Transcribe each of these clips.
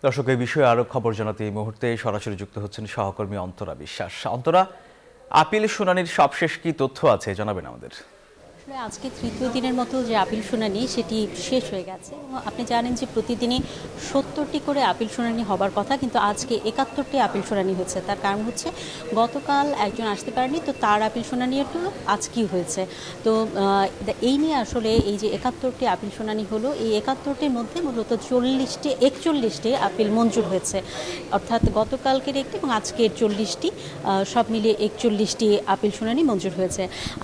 দর্শক, এই বিষয়ে আরো খবর জানাতে এই মুহূর্তে সরাসরি যুক্ত হচ্ছেন সহকর্মী অন্তরা বিশ্বাস। অন্তরা, আপিল শুনানির সবশেষ কি তথ্য আছে জানাবেন আমাদের। আজকে তৃতীয় দিনের মতো যে আপিল শুনানি সেটি শেষ হয়ে গেছে এবং আপনি জানেন যে প্রতিদিনই ৭০টি করে আপিল শুনানি হবার কথা, কিন্তু আজকে ৭১টি আপিল শুনানি হয়েছে। তার কারণ হচ্ছে গতকাল একজন আসতে পারেনি, তো তার আপিল শুনানিটা আজকেই হয়েছে। তো এই নিয়ে আসলে এই যে ৭১টি আপিল শুনানি হলো, এই ৭১টির মধ্যে মূলত 41টি আপিল মঞ্জুর হয়েছে, অর্থাৎ গতকালকের একটি এবং আজকের 40টি, সব মিলিয়ে 41টি আপিল শুনানি মঞ্জুর হয়েছে।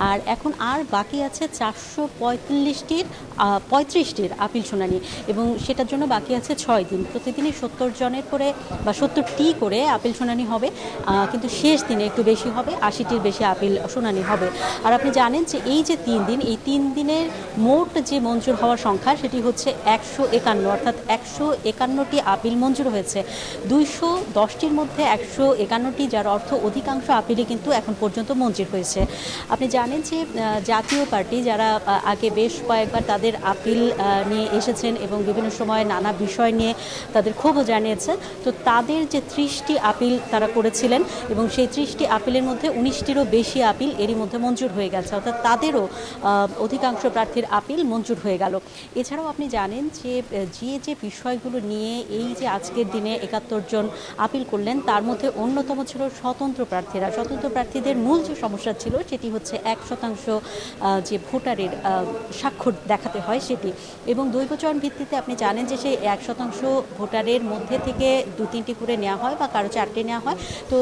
আর এখন আর বাকি আছে 435টির আপিল শুনানি, এবং সেটার জন্য বাকি আছে 6 দিন। প্রতিদিনই 70 জনের করে বা 70টি করে আপিল শুনানি হবে, কিন্তু শেষ দিনে একটু বেশি হবে, 80টির বেশি আপিল শুনানি হবে। আর আপনি জানেন যে এই যে 3 দিন, এই 3 দিনের মোট যে মঞ্জুর হওয়ার সংখ্যা সেটি হচ্ছে 151, অর্থাৎ 151টি আপিল মঞ্জুর হয়েছে। 210টির মধ্যে 151টি, যার অর্থ অধিকাংশ আপিলই কিন্তু এখন পর্যন্ত মঞ্জুর হয়েছে। আপনি জানেন যে জাতীয় পার্টি যারা আগে বেশ কয়েকবার তাদের আপিল নিয়ে এসেছেন এবং বিভিন্ন সময় নানা বিষয় নিয়ে তাদের ক্ষোভও জানিয়েছে, তো তাদের যে 30টি আপিল তারা করেছিলেন এবং সেই 30টি আপিলের মধ্যে 19টিরও বেশি আপিল এরই মধ্যে মঞ্জুর হয়ে গেছে, অর্থাৎ তাদেরও অধিকাংশ প্রার্থীর আপিল মঞ্জুর হয়ে গেল। এছাড়াও আপনি জানেন যে যে বিষয়গুলো নিয়ে এই যে আজকের দিনে ৭১ জন আপিল করলেন, তার মধ্যে অন্যতম ছিল স্বতন্ত্র প্রার্থীরা। স্বতন্ত্র প্রার্থীদের মূল যে সমস্যা ছিল সেটি হচ্ছে 1% যে ভোটারের স্বাক্ষর দেখাতে হয় সেটি, এবং দৈবচরণ ভিত্তিতে আপনি জানেন যে সেই 1% ভোটারের মধ্যে থেকে 2-3টি করে নেওয়া হয় বা কারো 4টে নেওয়া হয়, তো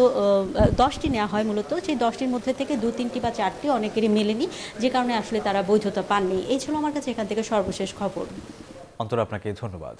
10টি নেওয়া হয় মূলত। সেই 10টির মধ্যে থেকে 2-3টি বা 4টি অনেকেরই মেলেনি, যে কারণে আসলে তারা বৈধতা পাননি। এই ছিল আমার কাছে এখান থেকে সর্বশেষ খবর। অন্তরা, আপনাকে ধন্যবাদ।